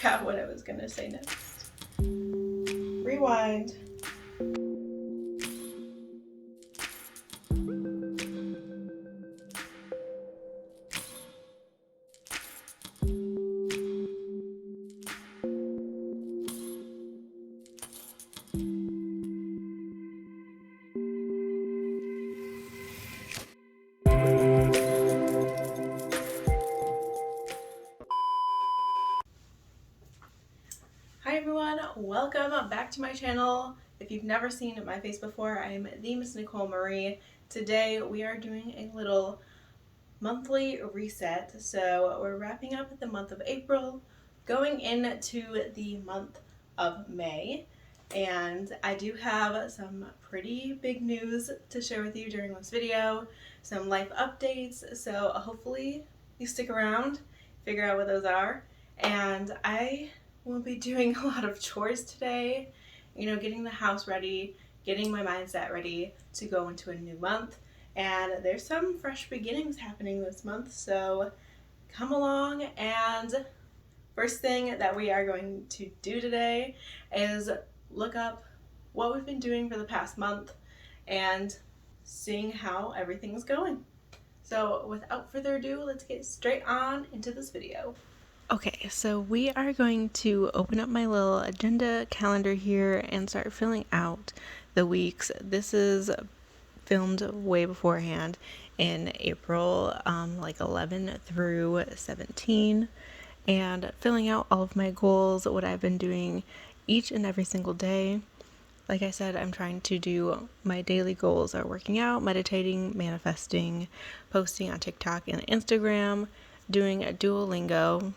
forgot what I was gonna say next. Rewind. Hi everyone, welcome back to my channel. If you've never seen my face before, I'm the Miss Nicole Marie. Today we are doing a little monthly reset. So we're wrapping up the month of April, going into the month of May, and I do have some pretty big news to share with you during this video, some life updates, so hopefully you stick around, figure out what those are. And I will be doing a lot of chores today, getting the house ready, getting my mindset ready to go into a new month. And there's some fresh beginnings happening this month, so come along. And first thing that we are going to do today is look up what we've been doing for the past month and seeing how everything's going. So without further ado, let's get straight on into this video. Okay, so we are going to open up my little agenda calendar here and start filling out the weeks. This is filmed way beforehand in April, like 11 through 17, and filling out all of my goals, what I've been doing each and every single day. Like I said, I'm trying to do my daily goals are working out, meditating, manifesting, posting on TikTok and Instagram, doing a Duolingo,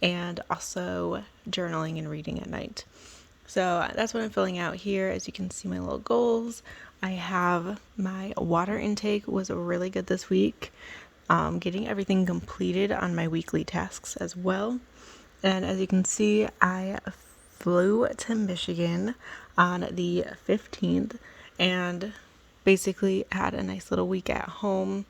and also journaling and reading at night. So that's what I'm filling out here. As you can see, my little goals. I have my water intake was really good this week. Getting everything completed on my weekly tasks as well. And as you can see, I flew to Michigan on the 15th and basically had a nice little week at home.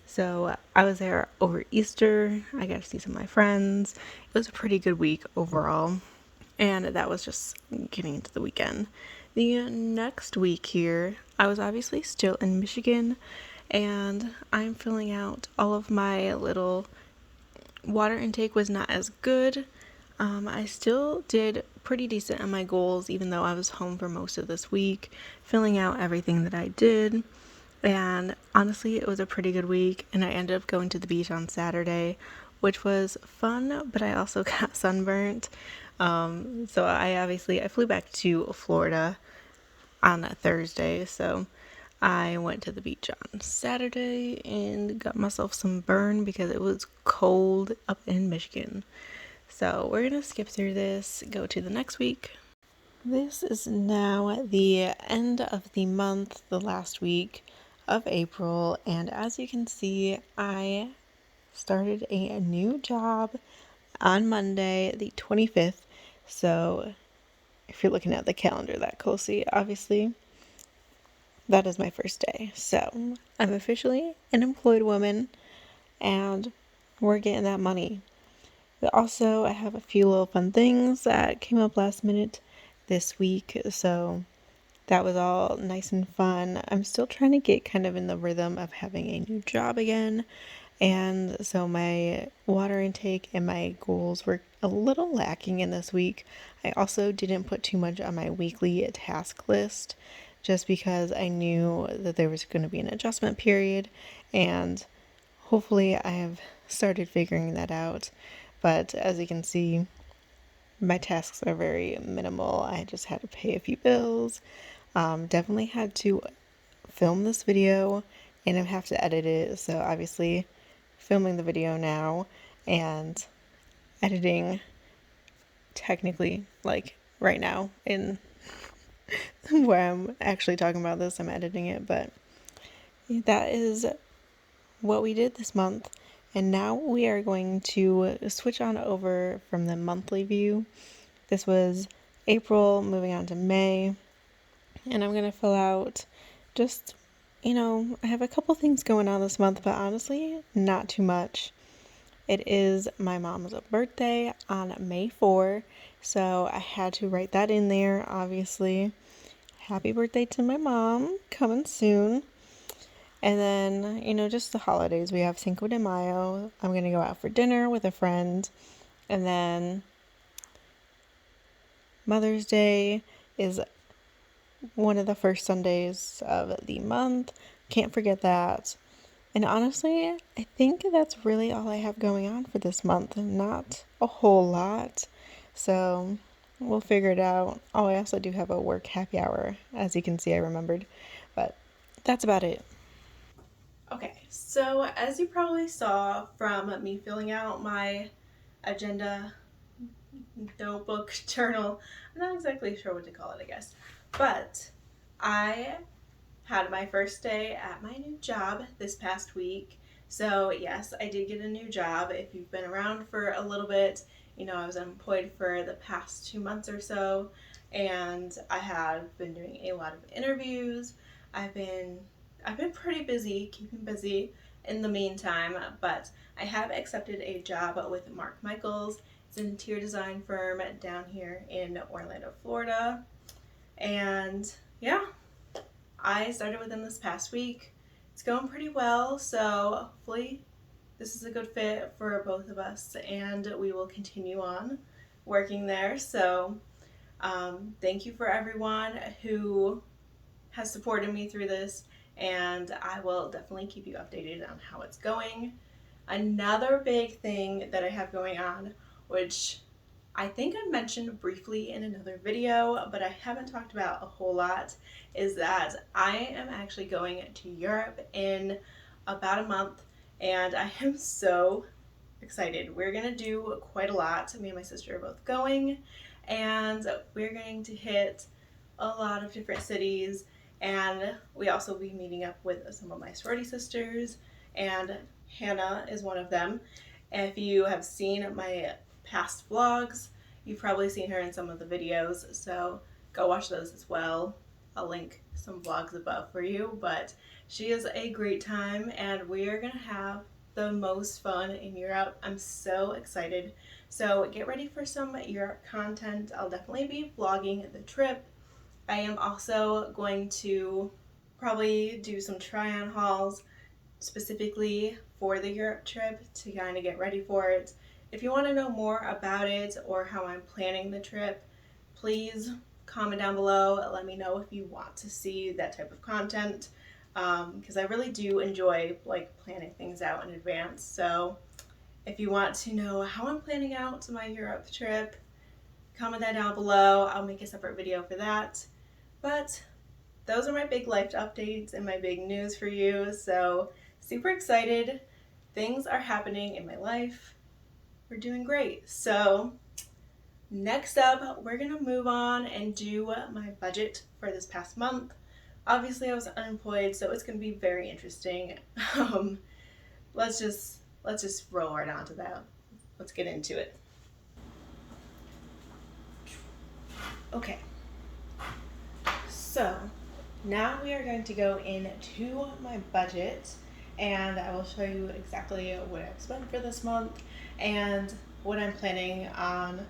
So I was there over Easter. I got to see some of my friends. It was a pretty good week overall. And that was just getting into the weekend. The next week here, I was obviously still in Michigan, and I'm filling out all of my little water intake was not as good. I still did pretty decent on my goals, even though I was home for most of this week, filling out everything that I did. And honestly, it was a pretty good week, and I ended up going to the beach on Saturday, which was fun, but I also got sunburnt. So I flew back to Florida on a Thursday, so I went to the beach on Saturday and got myself some burn because it was cold up in Michigan. So we're gonna skip through this, go to the next week. This is now the end of the month, the last week of April, and as you can see, I started a new job on Monday, the 25th. So if you're looking at the calendar that closely, obviously, that is my first day. So I'm officially an employed woman, and we're getting that money. But also, I have a few little fun things that came up last minute this week, so that was all nice and fun. I'm still trying to get kind of in the rhythm of having a new job again, and so my water intake and my goals were a little lacking in this week. I also didn't put too much on my weekly task list just because I knew that there was going to be an adjustment period, and hopefully I have started figuring that out. But as you can see, my tasks are very minimal. I just had to pay a few bills. Definitely had to film this video and I have to edit it. So obviously filming the video now and editing technically like right now in where I'm actually talking about this, I'm editing it, but that is what we did this month. And now we are going to switch on over from the monthly view. This was April, moving on to May, and I'm going to fill out just, I have a couple things going on this month, but honestly, not too much. It is my mom's birthday on May 4, so I had to write that in there, obviously. Happy birthday to my mom, coming soon. And then, just the holidays. We have Cinco de Mayo. I'm going to go out for dinner with a friend. And then Mother's Day is one of the first Sundays of the month. Can't forget that. And honestly, I think that's really all I have going on for this month. Not a whole lot. So we'll figure it out. Oh, I also do have a work happy hour. As you can see, I remembered. But that's about it. Okay, so as you probably saw from me filling out my agenda notebook journal, I'm not exactly sure what to call it, I guess. But I had my first day at my new job this past week. So yes, I did get a new job. If you've been around for a little bit, I was unemployed for the past 2 months or so, and I have been doing a lot of interviews. I've been pretty busy, keeping busy in the meantime, but I have accepted a job with Mark Michaels. It's an interior design firm down here in Orlando, Florida. And yeah, I started with them this past week. It's going pretty well, so hopefully this is a good fit for both of us, and we will continue on working there. So thank you for everyone who has supported me through this, and I will definitely keep you updated on how it's going. Another big thing that I have going on, which I think I mentioned briefly in another video, but I haven't talked about a whole lot, is that I am actually going to Europe in about a month, and I am so excited. We're gonna do quite a lot. Me and my sister are both going, and we're going to hit a lot of different cities, and we also will be meeting up with some of my sorority sisters, and Hannah is one of them. And if you have seen my past vlogs, you've probably seen her in some of the videos, so go watch those as well. I'll link some vlogs above for you, but she is a great time, and we are gonna have the most fun in Europe. I'm so excited. So get ready for some Europe content. I'll definitely be vlogging the trip. I am also going to probably do some try-on hauls specifically for the Europe trip to kind of get ready for it. If you want to know more about it or how I'm planning the trip, please comment down below. Let me know if you want to see that type of content, because I really do enjoy planning things out in advance. So if you want to know how I'm planning out my Europe trip, comment that down below. I'll make a separate video for that. But those are my big life updates and my big news for you. So super excited. Things are happening in my life. We're doing great. So next up, we're gonna move on and do my budget for this past month. Obviously, I was unemployed, so it's gonna be very interesting. Let's just roll right onto that. Let's get into it. Okay. So now we are going to go into my budget, and I will show you exactly what I've spent for this month and what I'm planning on,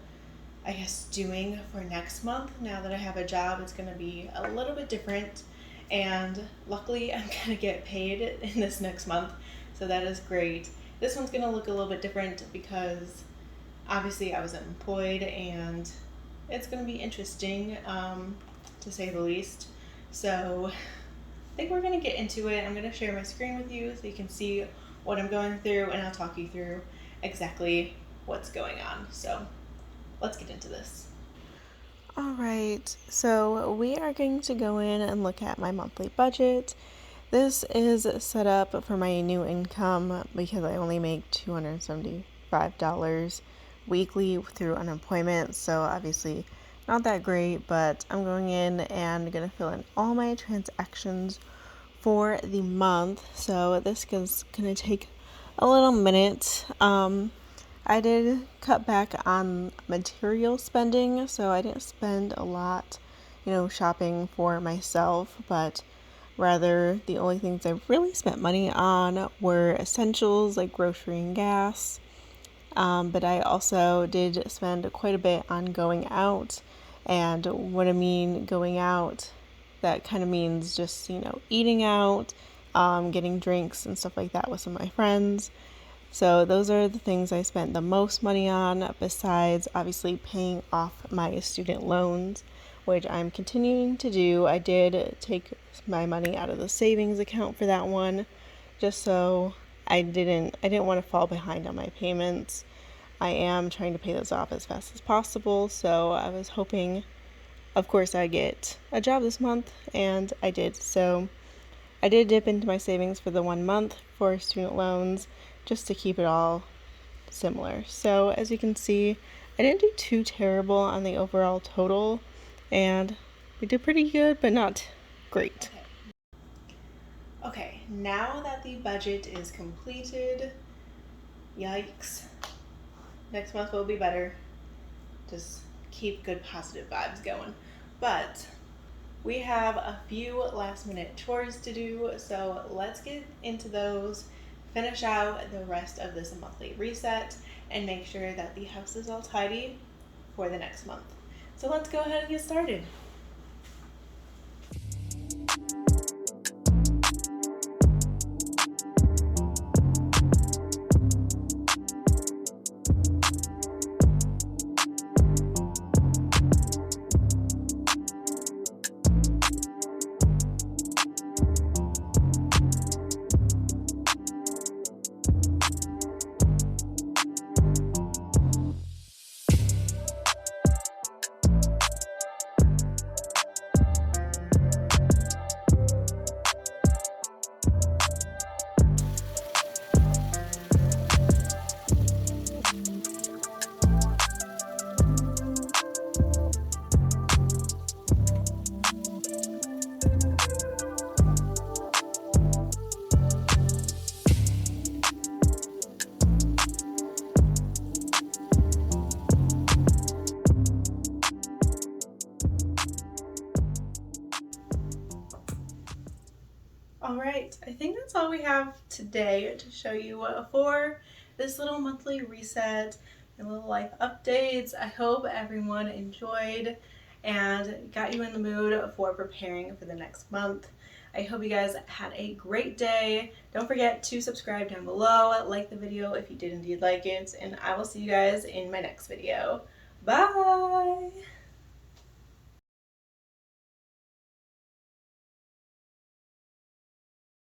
I guess, doing for next month. Now that I have a job, it's going to be a little bit different, and luckily I'm going to get paid in this next month, so that is great. This one's going to look a little bit different because obviously I was unemployed, and it's going to be interesting, to say the least. So I think we're going to get into it. I'm going to share my screen with you so you can see what I'm going through, and I'll talk you through exactly what's going on. So let's get into this. All right, so we are going to go in and look at my monthly budget. This is set up for my new income because I only make $275 weekly through unemployment, so obviously not that great, but I'm going in and going to fill in all my transactions for the month. So this is going to take a little minute. I did cut back on material spending, so I didn't spend a lot, shopping for myself, but rather the only things I really spent money on were essentials like grocery and gas. but I also did spend quite a bit on going out. And what I mean going out, that kind of means just, eating out, getting drinks and stuff like that with some of my friends. So those are the things I spent the most money on, besides obviously paying off my student loans, which I'm continuing to do. I did take my money out of the savings account for that one, just so I didn't want to fall behind on my payments. I am trying to pay those off as fast as possible, so I was hoping, of course, I'd get a job this month, and I did. So I did dip into my savings for the 1 month for student loans just to keep it all similar. So as you can see, I didn't do too terrible on the overall total, and we did pretty good, but not great. Okay, now that the budget is completed, yikes, next month will be better. Just keep good positive vibes going. But we have a few last minute chores to do, so let's get into those, finish out the rest of this monthly reset, and make sure that the house is all tidy for the next month. So let's go ahead and get started. Alright, I think that's all we have today to show you for this little monthly reset and little life updates. I hope everyone enjoyed and got you in the mood for preparing for the next month. I hope you guys had a great day. Don't forget to subscribe down below, like the video if you did indeed like it, and I will see you guys in my next video. Bye!